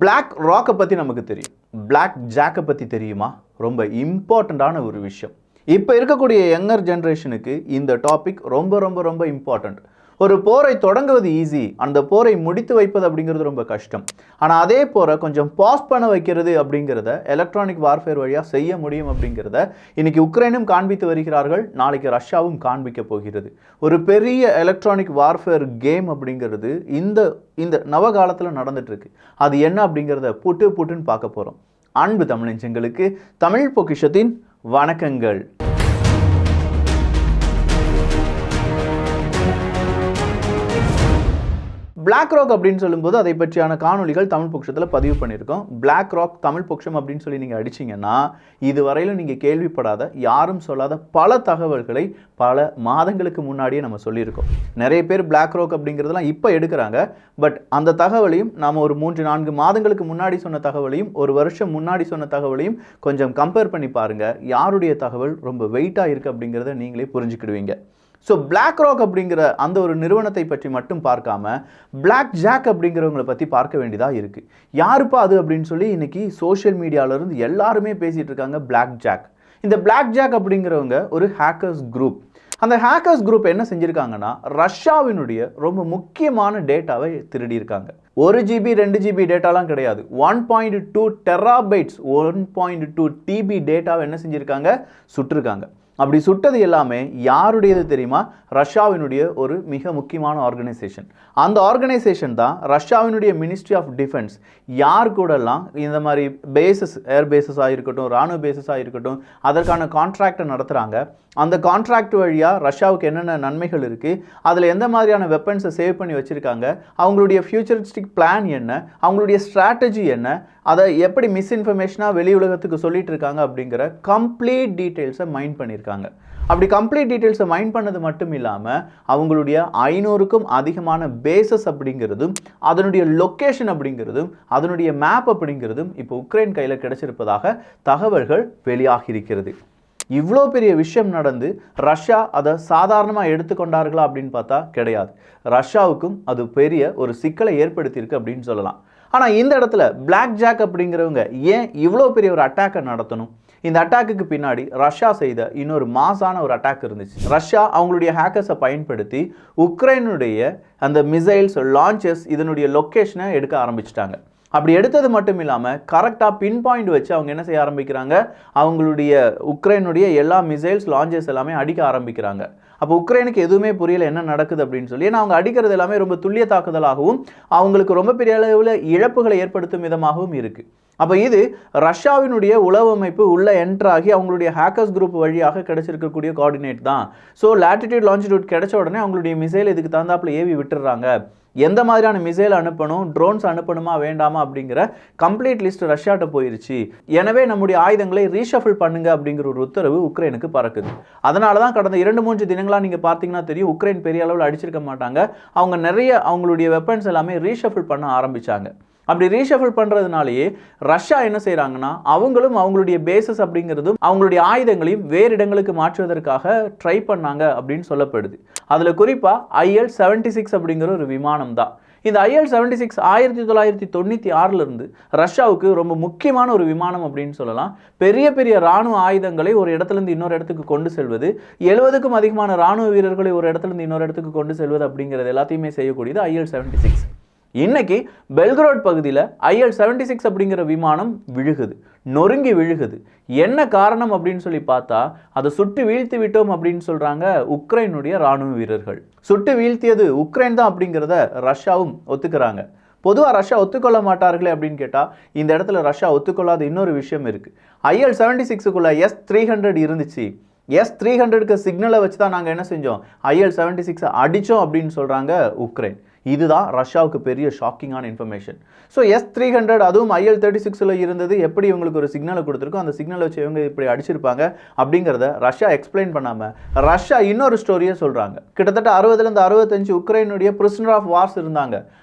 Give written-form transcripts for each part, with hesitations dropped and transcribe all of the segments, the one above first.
Black ராக்கை பற்றி நமக்கு தெரியும், பிளாக் ஜாக்கை பற்றி தெரியுமா? ரொம்ப இம்பார்ட்டண்ட்டான ஒரு விஷயம். இப்போ இருக்கக்கூடிய யங்கர் ஜென்ரேஷனுக்கு இந்த டாபிக் ரொம்ப ரொம்ப ரொம்ப இம்பார்ட்டண்ட். ஒரு போரை தொடங்குவது ஈஸி, அந்த போரை முடித்து வைப்பது அப்படிங்கிறது ரொம்ப கஷ்டம். ஆனால் அதே போரை கொஞ்சம் பாஸ் பண்ண வைக்கிறது அப்படிங்கிறத எலக்ட்ரானிக் வார்ஃபேர் வழியாக செய்ய முடியும் அப்படிங்கிறத இன்னைக்கு உக்ரைனும் காண்பித்து வருகிறார்கள், நாளைக்கு ரஷ்யாவும் காண்பிக்க போகிறது. ஒரு பெரிய எலக்ட்ரானிக் வார்ஃபேர் கேம் அப்படிங்கிறது இந்த நவகாலத்தில் நடந்துட்டு இருக்கு. அது என்ன அப்படிங்கிறத புட்டுன்னு பார்க்க போகிறோம். அன்பு தமிழஞ்சங்களுக்கு தமிழ் பொக்கிஷத்தின் வணக்கங்கள். பிளாக் ராக் அப்படின்னு சொல்லும்போது அதை பற்றியான காணொலிகள் தமிழ் பொக்ஷத்தில் பதிவு பண்ணியிருக்கோம். பிளாக் ராக் தமிழ் பொக்ஷம் அப்படின்னு சொல்லி நீங்கள் அடிச்சிங்கன்னா இதுவரையிலும் நீங்கள் கேள்விப்படாத, யாரும் சொல்லாத பல தகவல்களை பல மாதங்களுக்கு முன்னாடியே நம்ம சொல்லியிருக்கோம். நிறைய பேர் பிளாக் ராக் அப்படிங்கிறதெல்லாம் இப்போ எடுக்கிறாங்க. பட் அந்த தகவலையும் நாம் ஒரு 3-4 மாதங்களுக்கு முன்னாடி சொன்ன தகவலையும் ஒரு வருஷம் முன்னாடி சொன்ன தகவலையும் கொஞ்சம் கம்பேர் பண்ணி பாருங்கள். யாருடைய தகவல் ரொம்ப வெயிட்டாக இருக்குது அப்படிங்கிறத நீங்களே புரிஞ்சுக்கிடுவீங்க. ஸோ பிளாக் ராக் அப்படிங்கிற அந்த ஒரு நிறுவனத்தை பற்றி மட்டும் பார்க்காம பிளாக் ஜாக் அப்படிங்கிறவங்களை பற்றி பார்க்க வேண்டியதாக இருக்குது. யாருப்பா அது அப்படின்னு சொல்லி இன்னைக்கு சோஷியல் மீடியாவிலேருந்து எல்லாருமே பேசிகிட்டு இருக்காங்க. Black jack. இந்த பிளாக் ஜாக் அப்படிங்கிறவங்க ஒரு ஹேக்கர்ஸ் குரூப். அந்த ஹேக்கர்ஸ் குரூப் என்ன செஞ்சுருக்காங்கன்னா, ரஷ்யாவினுடைய ரொம்ப முக்கியமான டேட்டாவை திருடி இருக்காங்க. 1 GB 2 GB டேட்டாலாம் கிடையாது, 1.2 டெராபைட்ஸ் 1.2 TB டேட்டாவை என்ன செஞ்சுருக்காங்க, சுட்டிருக்காங்க. அப்படி சுட்டது எல்லாமே யாருடையது தெரியுமா? ரஷ்யாவினுடைய ஒரு மிக முக்கியமான ஆர்கனைசேஷன். அந்த ஆர்கனைசேஷன் தான் ரஷ்யாவினுடைய மினிஸ்ட்ரி ஆஃப் டிஃபென்ஸ் யார் கூடலாம் இந்த மாதிரி பேசஸ், ஏர் பேசஸாக இருக்கட்டும், இராணுவ பேசஸாக இருக்கட்டும், அதற்கான கான்ட்ராக்டை நடத்துகிறாங்க. அந்த கான்ட்ராக்ட் வழியாக ரஷ்யாவுக்கு என்னென்ன நன்மைகள் இருக்குது, அதில் எந்த மாதிரியான வெப்பன்ஸை சேவ் பண்ணி வச்சுருக்காங்க, அவங்களுடைய ஃபியூச்சரிஸ்டிக் பிளான் என்ன, அவங்களுடைய ஸ்ட்ராட்டஜி என்ன, அதை எப்படி மிஸ்இன்ஃபர்மேஷனாக வெளி உலகத்துக்கு சொல்லிட்டு இருக்காங்க அப்படிங்கிற கம்ப்ளீட் டீட்டெயில்ஸை மைண்ட் பண்ணியிருக்காங்க. அப்படி கம்ப்ளீட் டீட்டெயில்ஸை மைண்ட் பண்ணது மட்டும் இல்லாமல் அவங்களுடைய 500க்கும் அதிகமான பேசஸ் அப்படிங்கிறதும், அதனுடைய லொக்கேஷன் அப்படிங்கிறதும், அதனுடைய மேப் அப்படிங்கிறதும் இப்போ உக்ரைன் கையில் கிடைச்சிருப்பதாக தகவல்கள் வெளியாகி இருக்கிறது. இவ்வளோ பெரிய விஷயம் நடந்து ரஷ்யா அதை சாதாரணமாக எடுத்துக்கொண்டார்களா அப்படின்னு பார்த்தா கிடையாது. ரஷ்யாவுக்கும் அது பெரிய ஒரு சிக்கலை ஏற்படுத்தியிருக்கு அப்படின்னு சொல்லலாம். ஆனால் இந்த இடத்துல பிளாக் ஜாக் அப்படிங்கிறவங்க ஏன் இவ்வளோ பெரிய ஒரு அட்டாக்கை நடத்தணும்? இந்த அட்டாக்குக்கு பின்னாடி ரஷ்யா செய்த இன்னொரு மாசான ஒரு அட்டாக் இருந்துச்சு. ரஷ்யா அவங்களுடைய ஹேக்கர்ஸை பயன்படுத்தி உக்ரைனுடைய அந்த மிசைல்ஸ், லான்ச்சஸ், இதனுடைய லொக்கேஷனை எடுக்க ஆரம்பிச்சிட்டாங்க. அப்படி எடுத்தது மட்டும் இல்லாமல் கரெக்டாக பின் பாயிண்ட் வச்சு அவங்க என்ன செய்ய ஆரம்பிக்கிறாங்க, அவங்களுடைய உக்ரைனுடைய எல்லா மிசைல்ஸ், லான்ச்சஸ் எல்லாமே அடிக்க ஆரம்பிக்கிறாங்க. அப்போ உக்ரைனுக்கு எதுவுமே புரியல என்ன நடக்குது அப்படின்னு சொல்லி. ஏன்னா அவங்க அடிக்கிறது எல்லாமே ரொம்ப துல்லிய தாக்குதலாகவும் அவங்களுக்கு ரொம்ப பெரிய அளவில் இழப்புகளை ஏற்படுத்தும் விதமாகவும் இருக்குது. அப்போ இது ரஷ்யாவினுடைய உளவு அமைப்பு உள்ள என்ட்ராகி அவங்களுடைய ஹேக்கர்ஸ் குரூப் வழியாக கிடைச்சிருக்கக்கூடிய கோஆர்டினேட் தான். ஸோ லேட்டிடியூட் லாஞ்சிடியூட் கிடைச்ச உடனே அவங்களுடைய மிசைல் இதுக்கு தகுந்தாப்புல ஏவி விட்டுறாங்க. எந்த மாதிரியான மிசைல் அனுப்பணும், ட்ரோன்ஸ் அனுப்பணுமா வேண்டாமா அப்படிங்கிற கம்ப்ளீட் லிஸ்ட் ரஷ்யாட்ட போயிருச்சு. எனவே நம்முடைய ஆயுதங்களை ரீஷஃபில் பண்ணுங்க அப்படிங்கிற ஒரு உத்தரவு உக்ரைனுக்கு பறக்குது. அதனால தான் கடந்த 2-3 தினங்களாக நீங்கள் பார்த்தீங்கன்னா தெரியும், உக்ரைன் பெரிய அளவில் அடிச்சிருக்க மாட்டாங்க. அவங்க நிறைய அவங்களுடைய வெப்பன்ஸ் எல்லாமே ரீஷஃபில் பண்ண ஆரம்பித்தாங்க. அப்படி ரீஷஃபில் பண்ணுறதுனாலேயே ரஷ்யா என்ன செய்கிறாங்கன்னா, அவங்களும் அவங்களுடைய பேசஸ் அப்படிங்கிறதும் அவங்களுடைய ஆயுதங்களையும் வேறு இடங்களுக்கு மாற்றுவதற்காக ட்ரை பண்ணாங்க அப்படின்னு சொல்லப்படுது. அதில் குறிப்பாக IL-76 அப்படிங்கிற ஒரு விமானம் தான். இந்த IL-76 1996 ரஷ்யாவுக்கு ரொம்ப முக்கியமான ஒரு விமானம் அப்படின்னு சொல்லலாம். பெரிய பெரிய இராணுவ ஆயுதங்களை ஒரு இடத்துலேருந்து இன்னொரு இடத்துக்கு கொண்டு செல்வது, 70க்கும் அதிகமான இராணுவ வீரர்களை ஒரு இடத்துலேருந்து இன்னொரு இடத்துக்கு கொண்டு செல்வது அப்படிங்கிறது எல்லாத்தையுமே செய்யக்கூடியது IL-76. இன்னைக்கு பெல்கிராட் பகுதியில் IL-76 அப்படிங்கிற விமானம் விழுகுது, நொறுங்கி விழுகுது. என்ன காரணம் அப்படின்னு சொல்லி பார்த்தா, அதை சுட்டு வீழ்த்தி விட்டோம் அப்படின்னு சொல்றாங்க உக்ரைனுடைய ராணுவ வீரர்கள். சுட்டு வீழ்த்தியது உக்ரைன் தான் அப்படிங்கிறத ரஷ்யாவும் ஒத்துக்கிறாங்க. பொதுவாக ரஷ்யா ஒத்துக்கொள்ள மாட்டார்களே அப்படின்னு கேட்டால், இந்த இடத்துல ரஷ்யா ஒத்துக்கொள்ளாத இன்னொரு விஷயம் இருக்குது. IL-76க்குள்ள S-300 இருந்துச்சு. S-300க்கு சிக்னலை வச்சு தான் நாங்கள் என்ன செஞ்சோம், IL-76 அடித்தோம் அப்படின்னு சொல்கிறாங்க உக்ரைன். இதுதான் ரஷ்யாவுக்கு பெரிய ஷாக்கிங்கான இன்ஃபர்மேஷன். ஸோ S-300 அதுவும் IL-36 இருந்தது எப்படி இவங்களுக்கு ஒரு சிக்னலை கொடுத்துருக்கோம், அந்த சிக்னலை வச்சு இவங்க இப்படி அடிச்சிருப்பாங்க அப்படிங்கிறத ரஷ்யா எக்ஸ்பிளைன் பண்ணாமல் ரஷ்யா இன்னொரு ஸ்டோரியை சொல்கிறாங்க. கிட்டத்தட்ட 60லேருந்து 65 உக்ரைனுடைய பிரிசனர் ஆஃப் வார்ஸ் இருந்தாங்க.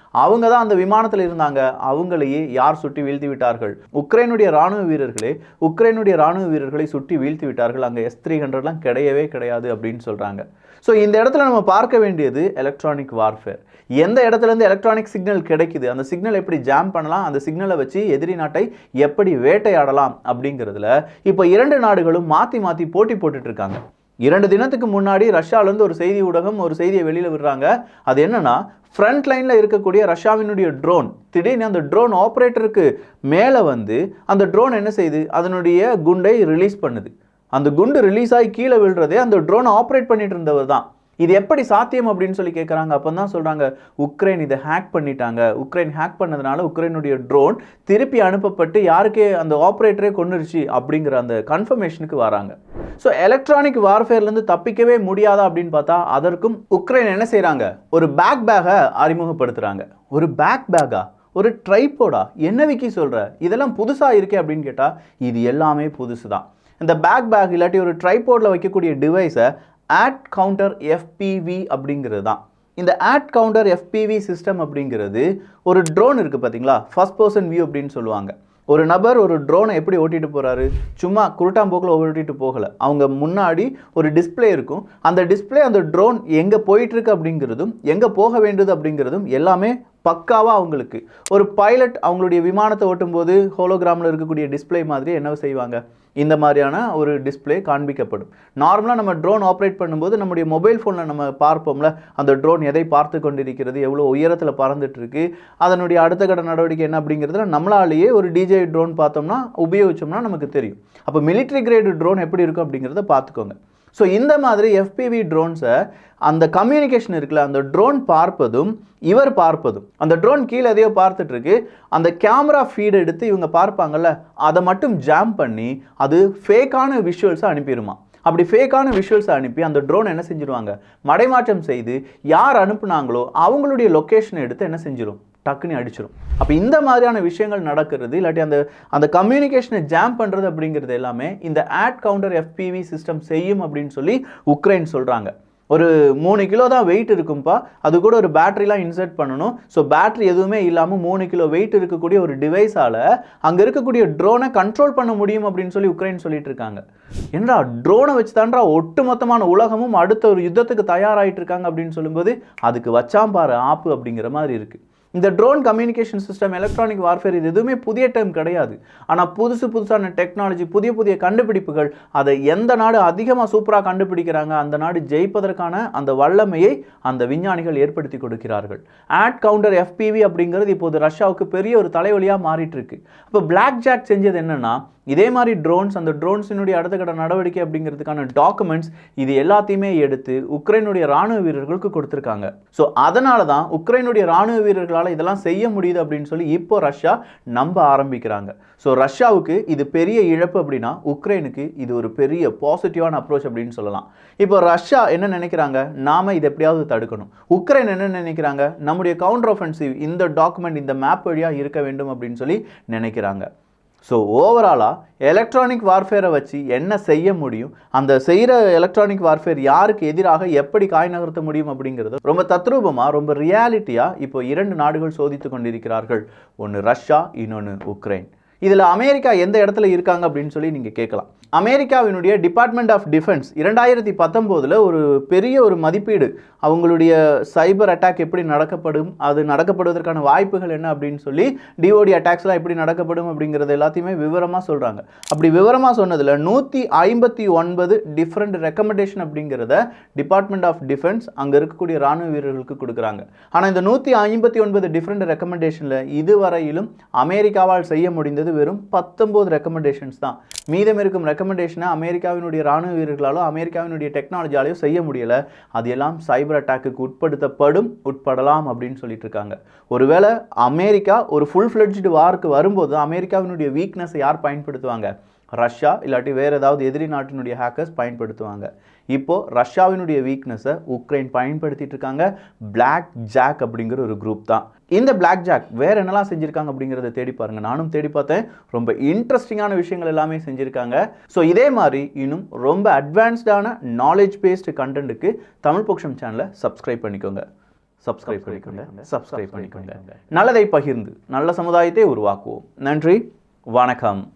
அவங்க தான் அந்த விமானத்தில் இருந்தாங்க. அவங்களையே யார் சுட்டி வீழ்த்தி விட்டார்கள்? உக்ரைனுடைய ராணுவ வீரர்களே உக்ரைனுடைய ராணுவ வீரர்களை சுட்டி வீழ்த்தி விட்டார்கள். அங்கே S-300லாம் கிடையவே கிடையாது அப்படின்னு சொல்கிறாங்க. ஸோ இந்த இடத்துல நம்ம பார்க்க வேண்டியது எலக்ட்ரானிக் வார்ஃபேர். எந்த இடத்துலேருந்து எலக்ட்ரானிக் சிக்னல் கிடைக்குது, அந்த சிக்னல் எப்படி ஜாம் பண்ணலாம், அந்த சிக்னலை வச்சு எதிரி நாட்டை எப்படி வேட்டையாடலாம் அப்படிங்கிறதுல இப்போ 2 நாடுகளும் மாற்றி மாற்றி போட்டி போட்டுட்டு இருக்காங்க. 2 தினத்துக்கு முன்னாடி ரஷ்யாவிலேருந்து ஒரு செய்தி ஊடகம் ஒரு செய்தியை வெளியில் விடுறாங்க. அது என்னன்னா, ஃப்ரண்ட் லைனில் இருக்கக்கூடிய ரஷ்யாவினுடைய ட்ரோன் திடீர்னு அந்த ட்ரோன் ஆப்ரேட்டருக்கு மேலே வந்து அந்த ட்ரோன் என்ன செய்யுது, அதனுடைய குண்டை ரிலீஸ் பண்ணுது. அந்த குண்டு ரிலீஸ் ஆகி கீழே விழுறதே அந்த ட்ரோனை ஆப்ரேட் பண்ணிட்டு இருந்தவர் தான். இது எப்படி சாத்தியம் அப்படின்னு சொல்லி கேட்குறாங்க. அப்போ தான் சொல்கிறாங்க, உக்ரைன் இதை ஹேக் பண்ணிட்டாங்க. உக்ரைன் ஹேக் பண்ணதுனால உக்ரைனுடைய ட்ரோன் திருப்பி அனுப்பப்பட்டு யாருக்கே அந்த ஆப்ரேட்டரே கொன்னுருச்சு அப்படிங்கிற அந்த கன்ஃபர்மேஷனுக்கு வராங்க. ஸோ எலக்ட்ரானிக் வார்ஃபேர்லேருந்து தப்பிக்கவே முடியாதா அப்படின்னு பார்த்தா அதற்கும் உக்ரைன் என்ன செய்கிறாங்க, ஒரு பேக்கை அறிமுகப்படுத்துகிறாங்க. ஒரு பேக்கா, ஒரு ட்ரைபோடா, என்ன விக்கி சொல்கிற, இதெல்லாம் புதுசாக இருக்கே அப்படின்னு கேட்டால் இது எல்லாமே புதுசு தான். இந்த பேக் இல்லாட்டி ஒரு ட்ரைபோர்டில் வைக்கக்கூடிய டிவைஸை ஆட் கவுண்டர் எஃபிவி அப்படிங்கிறது தான். இந்த ஆட் கவுண்டர் எஃபிவி சிஸ்டம் அப்படிங்கிறது ஒரு ட்ரோன் இருக்குது பார்த்தீங்களா, ஃபர்ஸ்ட் பர்சன் வியூ அப்படின்னு சொல்லுவாங்க. ஒரு நபர் ஒரு ட்ரோனை எப்படி ஓட்டிட்டு போகிறாரு, சும்மா குருட்டாம்போக்கில் ஓட்டிட்டு போகலை. அவங்க முன்னாடி ஒரு டிஸ்பிளே இருக்கும். அந்த டிஸ்பிளே அந்த ட்ரோன் எங்கே போயிட்டுருக்கு அப்படிங்கிறதும் எங்கே போக வேண்டியது அப்படிங்கிறதும் எல்லாமே பக்காவாக அவங்களுக்கு. ஒரு பைலட் அவங்களுடைய விமானத்தை ஓட்டும்போது ஹோலோகிராமில் இருக்கக்கூடிய டிஸ்பிளே மாதிரி என்ன செய்வாங்க, இந்த மாதிரியான ஒரு டிஸ்பிளே காண்பிக்கப்படும். நார்மலாக நம்ம ட்ரோன் ஆப்ரேட் பண்ணும்போது நம்முடைய மொபைல் ஃபோனில் நம்ம பார்ப்போம்ல, அந்த ட்ரோன் எதை பார்த்து கொண்டிருக்கிறது, எவ்வளோ உயரத்தில் பறந்துட்டு இருக்கு, அதனுடைய அடுத்த கட்ட நடவடிக்கை என்ன அப்படிங்கிறதுல நம்மளாலேயே ஒரு டிஜே ட்ரோன் பார்த்தோம்னா உபயோகிச்சோம்னா நமக்கு தெரியும். அப்போ மிலிட்ரி கிரேடு ட்ரோன் எப்படி இருக்கும் அப்படிங்கிறத பார்த்துக்கோங்க. ஸோ இந்த மாதிரி எஃபிவி ட்ரோன்ஸை அந்த கம்யூனிகேஷன் இருக்குல்ல, அந்த ட்ரோன் பார்ப்பதும் இவர் பார்ப்பதும், அந்த ட்ரோன் கீழே எதையோ பார்த்துட்டு இருக்கு, அந்த கேமரா ஃபீடு எடுத்து இவங்க பார்ப்பாங்கல்ல, அதை மட்டும் ஜாம் பண்ணி அது ஃபேக்கான விஷுவல்ஸை அனுப்பிடுமா. அப்படி ஃபேக்கான விஷுவல்ஸை அனுப்பி அந்த ட்ரோன் என்ன செஞ்சிருவாங்க, மடைமாற்றம் செய்து யார் அனுப்புனாங்களோ அவங்களுடைய லொக்கேஷனை எடுத்து என்ன செஞ்சிடும், டக்குன்னு அடிச்சிடும். அப்போ இந்த மாதிரியான விஷயங்கள் நடக்கிறது, இல்லாட்டி அந்த கம்யூனிகேஷனை ஜாம் பண்ணுறது அப்படிங்கிறது எல்லாமே இந்த ஆட் கவுண்டர் எஃபிவி சிஸ்டம் செய்யும் அப்படின்னு சொல்லி உக்ரைன் சொல்கிறாங்க. ஒரு 3 கிலோ தான் வெயிட் இருக்கும்பா, அது கூட ஒரு பேட்டரிலாம் இன்சர்ட் பண்ணணும். ஸோ பேட்டரி எதுவுமே இல்லாமல் 3 கிலோ வெயிட் இருக்கக்கூடிய ஒரு டிவைஸால் அங்கே இருக்கக்கூடிய ட்ரோனை கண்ட்ரோல் பண்ண முடியும் அப்படின்னு சொல்லி உக்ரைன் சொல்லிட்டு இருக்காங்க. என்னடா ட்ரோனை வச்சு தான்றா ஒட்டுமொத்தமான உலகமும் அடுத்த ஒரு யுத்தத்துக்கு தயாராகிட்டு இருக்காங்க அப்படின்னு சொல்லும்போது அதுக்கு வச்சாம்பாரு ஆப்பு அப்படிங்கிற மாதிரி இருக்குது. இந்த drone communication system, electronic warfare, இது எதுவுமே புதிய டைம் கிடையாது. ஆனால் புதுசான டெக்னாலஜி, புதிய கண்டுபிடிப்புகள், அதை எந்த நாடு அதிகமாக சூப்பராக கண்டுபிடிக்கிறாங்க அந்த நாடு ஜெயிப்பதற்கான அந்த வல்லமையை அந்த விஞ்ஞானிகள் ஏற்படுத்தி கொடுக்கிறார்கள். ஆட் கவுண்டர் எஃபிவி அப்படிங்கிறது இப்போது ரஷ்யாவுக்கு பெரிய ஒரு தலைவலியாக மாறிட்டு இருக்கு. அப்போ பிளாக் ஜாக் செஞ்சது என்னன்னா, இதே மாதிரி ட்ரோன்ஸ், அந்த ட்ரோன்ஸினுடைய அடுத்த கட்ட நடவடிக்கை அப்படிங்கிறதுக்கான டாக்குமெண்ட்ஸ் இது எல்லாத்தையுமே எடுத்து உக்ரைனுடைய ராணுவ வீரர்களுக்கு கொடுத்துருக்காங்க. ஸோ அதனால தான் உக்ரைனுடைய ராணுவ வீரர்களால் இதெல்லாம் செய்ய முடியுது அப்படின்னு சொல்லி இப்போ ரஷ்யா நம்ப ஆரம்பிக்கிறாங்க. ஸோ ரஷ்யாவுக்கு இது பெரிய இழப்பு அப்படின்னா உக்ரைனுக்கு இது ஒரு பெரிய பாசிட்டிவான அப்ரோச் அப்படின்னு சொல்லலாம். இப்போ ரஷ்யா என்ன நினைக்கிறாங்க, நாம இதை எப்படியாவது தடுக்கணும். உக்ரைன் என்ன நினைக்கிறாங்க, நம்முடைய கவுண்டர் ஆஃபென்சிவ் இந்த டாக்குமெண்ட், இந்த மேப் வழியாக இருக்க வேண்டும் அப்படின்னு சொல்லி நினைக்கிறாங்க. ஸோ ஓவராலாக எலக்ட்ரானிக் வார்ஃபேரை வச்சு என்ன செய்ய முடியும், அந்த செய்கிற எலக்ட்ரானிக் வார்ஃபேர் யாருக்கு எதிராக எப்படி காய் நகர்த்த முடியும் அப்படிங்கிறது ரொம்ப தத்ரூபமாக, ரொம்ப ரியாலிட்டியாக இப்போ 2 நாடுகள் சோதித்து கொண்டிருக்கிறார்கள். ஒன்று ரஷ்யா, இன்னொன்று உக்ரைன். இதில் அமெரிக்கா எந்த இடத்துல இருக்காங்க அப்படின்னு சொல்லி நீங்கள் கேட்கலாம். அமெரிக்காவினுடைய டிபார்ட்மெண்ட் ஆஃப் டிஃபென்ஸ் 2019 ஒரு பெரிய ஒரு மதிப்பீடு, அவங்களுடைய சைபர் அட்டாக் எப்படி நடக்கப்படும், அது நடக்கப்படுவதற்கான வாய்ப்புகள் என்ன அப்படின்னு சொல்லி, டிஓடி அட்டாக்ஸ்லாம் எப்படி நடக்கப்படும் அப்படிங்கிறது எல்லாத்தையுமே விவரமாக சொல்கிறாங்க. அப்படி விவரமாக சொன்னதில் 159 டிஃப்ரெண்ட் ரெக்கமெண்டேஷன் அப்படிங்கிறத டிபார்ட்மெண்ட் ஆஃப் டிஃபென்ஸ் அங்கே இருக்கக்கூடிய இராணுவ வீரர்களுக்கு கொடுக்குறாங்க. ஆனால் இந்த 159 டிஃப்ரெண்ட் ரெக்கமெண்டேஷனில் இதுவரையிலும் அமெரிக்காவால் செய்ய முடிந்தது வெறும் 19 ரெக்கமெண்டேஷன்ஸ் தான். மீதம் இருக்கும் ரெக்கமெண்டேஷனை அமெரிக்காவினுடைய ராணுவ வீரர்களாலோ அமெரிக்காவினுடைய டெக்னாலஜியாலையோ செய்ய முடியலை. அது எல்லாம் சைபர் அட்டாக்கு உட்படலாம் அப்படின்னு சொல்லிட்டு இருக்காங்க. ஒருவேளை அமெரிக்கா ஒரு ஃபுல் ஃப்ளெட்ஜ்டு வாருக்கு வரும்போது அமெரிக்காவினுடைய வீக்னஸை யார் பயன்படுத்துவாங்க, ரஷ்யா இல்லாட்டி வேறு ஏதாவது எதிரி நாட்டினுடைய ஹேக்கர்ஸ் பயன்படுத்துவாங்க. இப்போது ரஷ்யாவினுடைய வீக்னஸை உக்ரைன் பயன்படுத்திட்டு இருக்காங்க. பிளாக் ஜாக் அப்படிங்கிற ஒரு குரூப் தான். இந்த பிளாக் ஜாக் வேறு என்னெல்லாம் செஞ்சுருக்காங்க அப்படிங்கிறத தேடி பாருங்கள். நானும் தேடி பார்த்தேன். ரொம்ப இன்ட்ரெஸ்டிங்கான விஷயங்கள் எல்லாமே செஞ்சுருக்காங்க. ஸோ இதே மாதிரி இன்னும் ரொம்ப அட்வான்ஸ்டான நாலேஜ் பேஸ்டு கண்டென்ட்டுக்கு தமிழ் பொக்ஷம் சேனலை சப்ஸ்கிரைப் பண்ணிக்கோங்க. நல்லதை பகிர்ந்து நல்ல சமுதாயத்தை உருவாக்குவோம். நன்றி, வணக்கம்.